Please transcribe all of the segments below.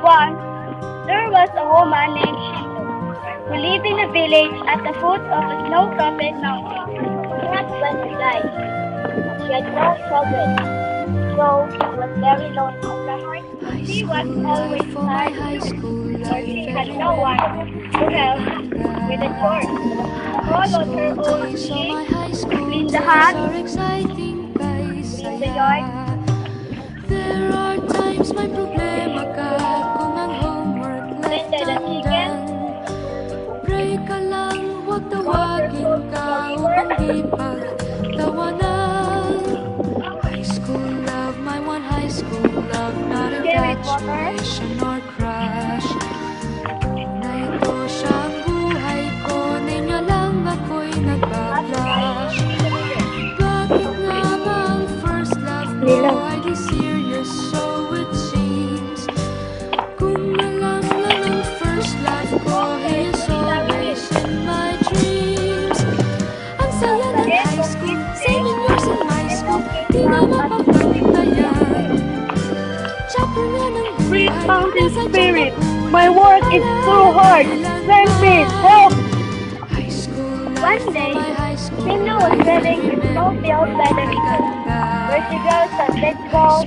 Once, there was a woman named Shinto who lived in a village at the foot of a snow-covered mountain. Her husband died. She had no children, so she was very lonely. She was always sad because she had no one to help with the chores. All of her own kids, clean the house, clean the yard. There are times may problema ka kung ang homework left undone. Pray ka lang, huwag tawagin ka upang di pagtawanan. High school love, my one high school love, not infatuation or crush. Na ito siyang buhay ko, niya lang ako'y nagbablush. Bakit nga ba ang first love ko ay di serious, so it seems? Kung alam lang ang first love ko, he is always in my dreams. Ang saya ng high school, 7 years in my school, di na mapapagtayan. Chapter nga ng Free buhay, mountain nasa spirit, tiyan my work is too hard. Send me help. high school One life, day, my high school Shinto was living in snowfield by the river, where she grows some vegetables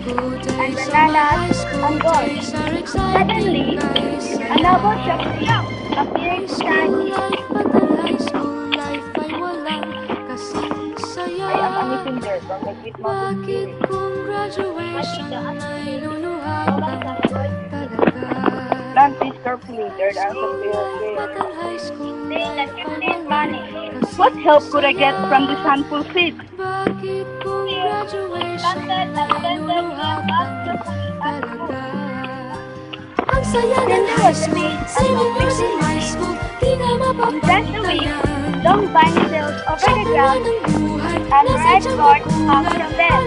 and bananas and gourds. Suddenly, a noble shop appeared beside her. I am a messenger from the Great Mountain Bakit Spirit. kung graduation ay luluhagan talaga? Plan this carefully, there are some prayer. Ba't ang high school Saying that life you ay need money. walang What help could I get from this handful seed? Bakit kung graduation ay luluhagan talaga? Ang saya ng high school, 7 years in high school, di na mapapagtayan. Long vine sails over the ground and red gourd hung from them.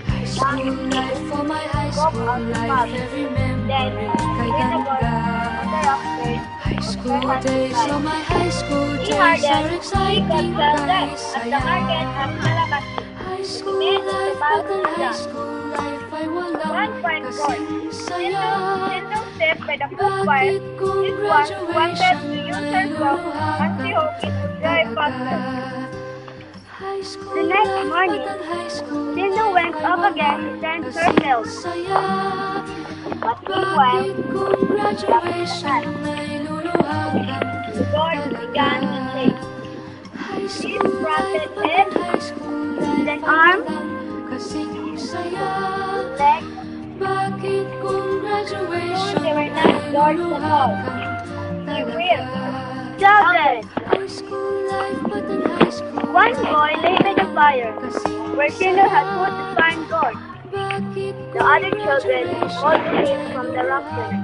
High school life, for my high school life, every memory kay ganda. High school days, so my high school days are exciting, guys. High school life, but ang high school life ay walang kasing saya. Shinto stepped by the footpath. This one wanted to use her clock and she hoped it would drive faster. The next morning, Shinto went up again to send her milk. But meanwhile, the gourd began to shake. She sprouted head, then arms, legs. Bakit kung graduation They were not gourds at all. They were children. high school life, but in high school One boy lay by the fire, where Shinto had put the fine gourd. bakit The other children all came from the rock there.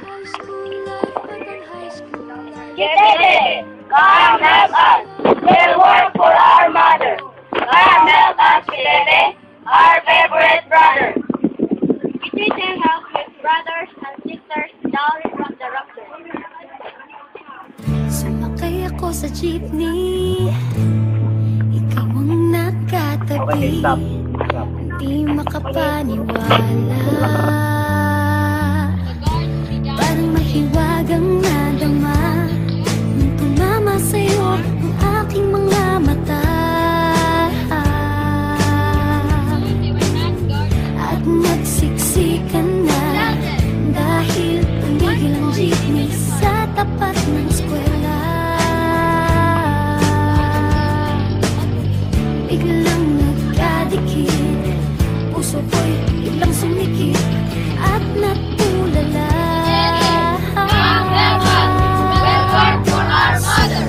high school life, but in high school Kitete, come help us. We'll work for our mother. Come help us, Kitete, our favorite brother. Kitete helped his brothers and sisters down from the rock there. Sumakay ako sa jeepney, ikaw ang nakatabi, Stop. Stop. di makapaniwala. Parang mahiwagang nadama nung tumama sa'yo ang aking mga mata. At nagsiksikan na dahil tumigil ang jeepney sa tapat ng eskwela. Biglang nagkadikit, puso ko'y biglang sumikip at natulala. Come help us, we'll work for our mother.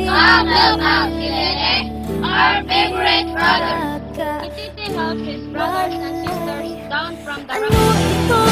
Come help us, Kitete, our favorite brother. Kitete helped his brothers and sisters down from the Ano rock. ito?